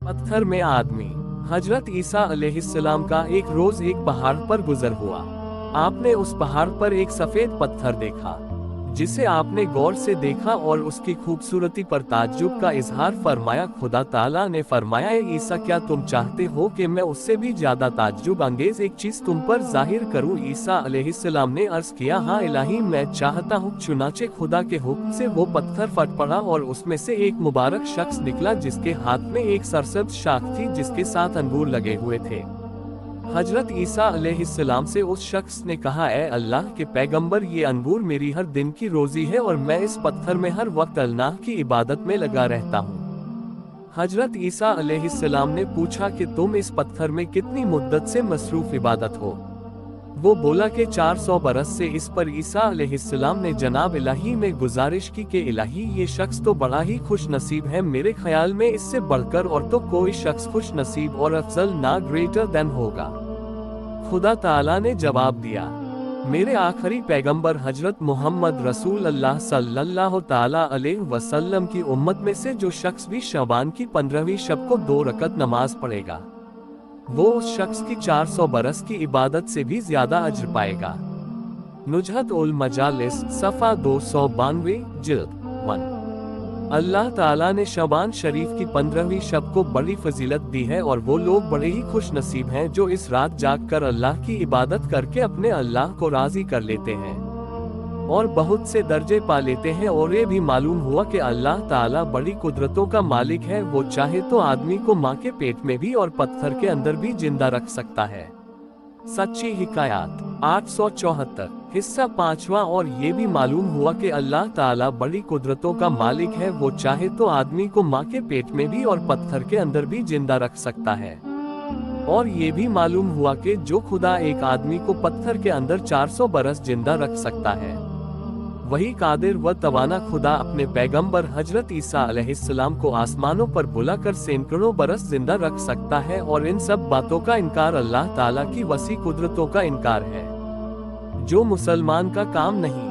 पत्थर में आदमी। हजरत ईसा अलैहिस्सलाम का एक रोज एक पहाड़ पर गुजर हुआ। आपने उस पहाड़ पर एक सफेद पत्थर देखा, जिसे आपने गौर से देखा और उसकी खूबसूरती पर ताज्जुब का इजहार फरमाया। खुदा ताला ने फरमाया, ए ईसा, क्या तुम चाहते हो कि मैं उससे भी ज्यादा ताज्जुब अंगेज एक चीज तुम पर जाहिर करूं? ईसा अलैहिस्सलाम ने अर्ज किया, हाँ इलाही, मैं चाहता हूँ। चुनाचे खुदा के हुक्म से वो पत्थर फट पड़ा और उसमें से एक मुबारक शख्स निकला, जिसके हाथ में एक सरसब्ज शाख थी जिसके साथ अंगूर लगे हुए थे। हजरत ईसा अलैहिस्सलाम से उस शख्स ने कहा, ए अल्लाह के पैगंबर, ये अंगूर मेरी हर दिन की रोजी है और मैं इस पत्थर में हर वक्त अल्लाह की इबादत में लगा रहता हूँ। हजरत ईसा अलैहिस्सलाम ने पूछा कि तुम इस पत्थर में कितनी मुद्दत से मसरूफ इबादत हो? वो बोला कि 400 बरस से। इस पर ईसा अलैहिस्सलाम ने जनाब इलाही में गुजारिश की कि इलाही, ये शख्स तो बड़ा ही खुश नसीब है, मेरे ख्याल में इससे बढ़कर और तो कोई शख्स खुश नसीब और अफजल ना ग्रेटर देन होगा। खुदा ताला ने जवाब दिया, मेरे आखिरी पैगंबर हजरत मोहम्मद रसूल अल्लाह सल्लल्लाहु ताला अलैहि वसल्लम की उम्मत में से जो शख्स भी शबान की 15वीं शब को 2 रकत नमाज पढ़ेगा, वो उस शख्स की 400 बरस की इबादत से भी ज्यादा अज्र पाएगा। नुजहत उल मजालिस, सफ़ा 292, जिल्द 1। अल्लाह ताला ने शबान शरीफ की 15वीं शब को बड़ी फजीलत दी है और वो लोग बड़े ही खुश नसीब हैं जो इस रात जाग कर अल्लाह की इबादत करके अपने अल्लाह को राजी कर लेते हैं और बहुत से दर्जे पा लेते हैं। और ये भी मालूम हुआ कि अल्लाह ताला बड़ी कुदरतों का मालिक है, वो चाहे तो आदमी को माँ के पेट में भी और पत्थर के अंदर भी जिंदा रख सकता है। सच्ची हिकायात 874, हिस्सा 5वां। और ये भी मालूम हुआ कि अल्लाह ताला बड़ी कुदरतों का मालिक है, वो चाहे तो आदमी को माँ के पेट में भी और पत्थर के अंदर भी जिंदा रख सकता है। और ये भी मालूम हुआ कि जो खुदा एक आदमी को पत्थर के अंदर 400 बरस जिंदा रख सकता है, वही कादिर व तवाना खुदा अपने पैगंबर हजरत ईसा अलैहिस्सलाम को आसमानों पर बुलाकर सैकड़ों बरस जिंदा रख सकता है। और इन सब बातों का इनकार अल्लाह ताला की वसी कुदरतों का इनकार है, जो मुसलमान का काम नहीं।